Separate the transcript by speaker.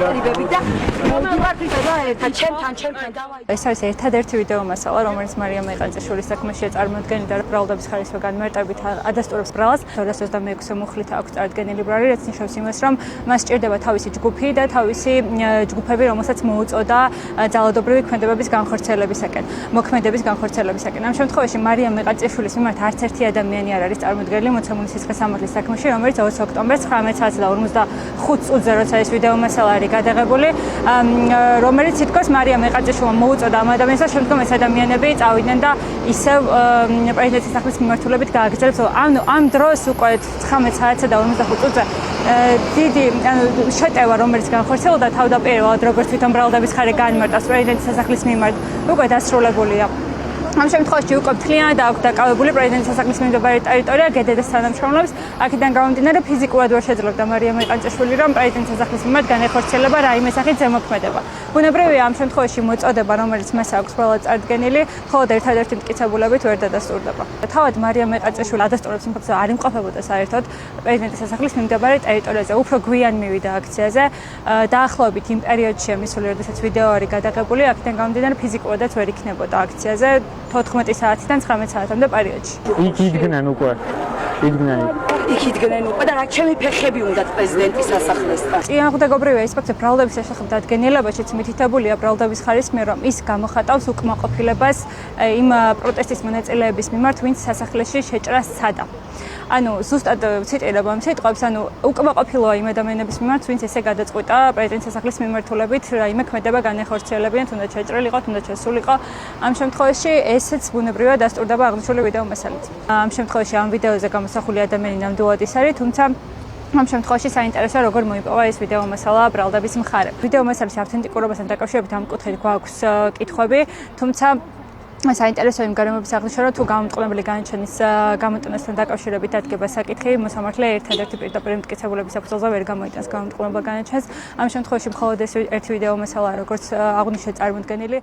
Speaker 1: კრიბებით და მოვიდართ და ერთად ჩემთან დავაი.
Speaker 2: ეს არის ერთადერთი ვიდეო მასალა, რომელიც მარიამ მეყანწიშვილის საქმეშია წარმოდგენილი და ბრალდების ხარისხი განმარტებით ადასტურებს ბრალს. 2026 მუხლით აქვს წარდგენილი ბრალი, რაც ნიშნავს იმას, რომ მას სჭირდება თავისი ჯგუფი და თავისი ჯგუფები, რომელსაც მოუწოდა ძალადობრივი ქმედებების განხორციელებისაკენ, მოქმედების განხორციელებისაკენ. ამ შემთხვევაში მარიამ მეყანწიშვილის მიმართ არც ერთი ადამიანი არ არის წარმოდგენილი მოცემული სისხლისამართლის საქმეში, რომელიც 20 ოქტომბერს 19:45 წუთზე, როცა ეს ვიდეო მასალა არის გადაღებული, რომელიც თითქოს მარიამ მეყანწიშვილმა მოუწოდა ამ ადამიანს და შემდგომ ეს ადამიანები წავიდნენ და ისევ პრეზიდენტის სახლის მიმართულებით გააგრძელებს. ამ დროს უკვე 19:45 წუთზე დიდი შეტევა, რომელიც განხორციელდა თავდაპირველად, როგორც თვითონ ბრალდების ხარი განმარტავს პრეზიდენტის სასახლის მიმართ, უკვე დასრულებულია. ამ შემთხვევაში უკვე მთლიანად აქვს დაკავებული პრეზიდენტის სასახლის მიმდებარე ტერიტორია გედედეს თანამშრომლებს. აქედან გამომდინარე, ფიზიკურად ვერ შეძლებდა მარიამ მეყანწიშვილი, რომ პრეზიდენტის სასახლის მიმართ განეხორციელება რაიმე სახით ზემოქმედება. ბუნებრივია ამ შემთხვევაში მოწოდება, რომელიც მას აქვს ყველა წარდგენილი, მხოლოდ ერთადერთი მტკიცებულებით ვერ დადასტურდება. თავად მარიამ მეყანწიშვილი ადასტურებს იმ ფაქტს, რომ არ იმყოფებოდა საერთოდ პრეზიდენტის სასახლის მიმდებარე ტერიტორიაზე, უფრო გვიან მივიდა აქციაზე. დაახლოებით იმ პერიოდშია მისული, როდესაც ვიდეო არის გადაღებული, აქედან გამომდინარე, ფიზიკურადაც ვერ იქნებოდა აქციაზე 14 საათიდან 19 საათამდე პერიოდში.
Speaker 3: იდგნენ უკვე.
Speaker 1: იქ იდგნენ უკვე და რა ჩემი ფეხები უნდათ პრეზიდენტის სასახლესთან.
Speaker 2: წინააღმდეგობრივია ის ფაქტი, ბრალდების შესახებ დადგენილებაშიც მითითებულია ბრალდების ხარის მიერ, რომ ის გამოხატავს უკმაყოფილებას იმ პროტესტის მონაწილეების მიმართ, ვინც სასახლეში შეჭრას სცადა. ანუ ზუსტად ციტირებ ამ სიტყვებს, ანუ უკმაყოფილოა იმ ადამიანების მიმართ, ვინც ესე გადაწყვიტა პრეზიდენტის სასახლის მიმართულებით რაიმე ქმედება განეხორციელებიან, თუნდაც შეჭრილიყო, თუნდაც შესულიყო. ამ შემთხვევაში ესეც ბუნებრივად დასტურდება აღნიშნული ვიდეო მასალით. ამ შემთხვევაში ამ ვიდეოზე გამოსახული ადამიანი ნამდვილად ის არის, თუმცა ამ შემთხვევაში საინტერესოა, როგორ მოიპოვა ეს ვიდეო მასალა ბრალდების მხარემ. ვიდეო მასალის ავთენტიკურობასთან დაკავშირებით ამ კუთხით გვაქვს კითხვები, თუმცა საინტერესოა იმ გარემოების აღნიშნა, რომ თუ გამომტყუნებელი განაჩენის გამოტანასთან დაკავშირებით დადგება საკითხი, მოსამართლე ერთადერთი პირდაპირ მტკიცებულების საფუძველზე ვერ გამოიტანს გამომტყუნებელ განაჩენს. ამ შემთხვევაში მხოლოდ ეს ერთი ვიდეო მასალაა, როგორც აღნიშნე წარმოდგენილი.